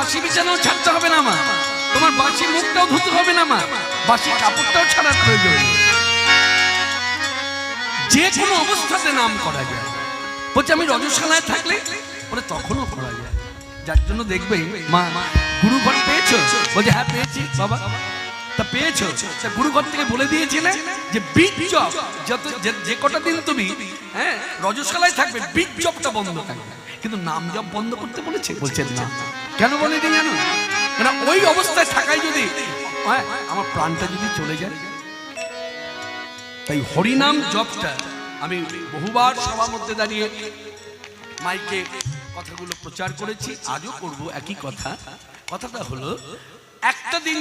বাসি বিছানাও ছাড়তে হবে না মা, তোমার বাসি মুখটাও ধুতে হবে না মা, বাসি কাপড়টাও ছাড়ার প্রয়োজন নেই। যে কোনো অবস্থাতে নাম করা যায়। বলছে আমি রজস্বালায় থাকলে বলে তখনও করা যায়। যার জন্য দেখবে মা গুরুঘর পেয়েছো? বলছে হ্যাঁ পেয়েছি বাবা। তা পেয়েছো, তা গুরুঘর থেকে বলে দিয়েছিলে যে বীজ জপ যত যে কটা দিন তুমি হ্যাঁ রজস্বালায় থাকবে বীজ জপটা বন্ধ থাকবে, কিন্তু নাম জপ বন্ধ করতে বলেছে? বলছেন না। কেন বলে দিন জানো? কেন ওই অবস্থায় থাকাই যদি আমার প্রাণটা যদি চলে যায়। তাই হরিনাম জপটা আমি বহুবার সবার মধ্যে দাঁড়িয়ে মাইকে কথাগুলো প্রচার করেছি, আজও করব একই কথা। কথাটা হলো একটা দিন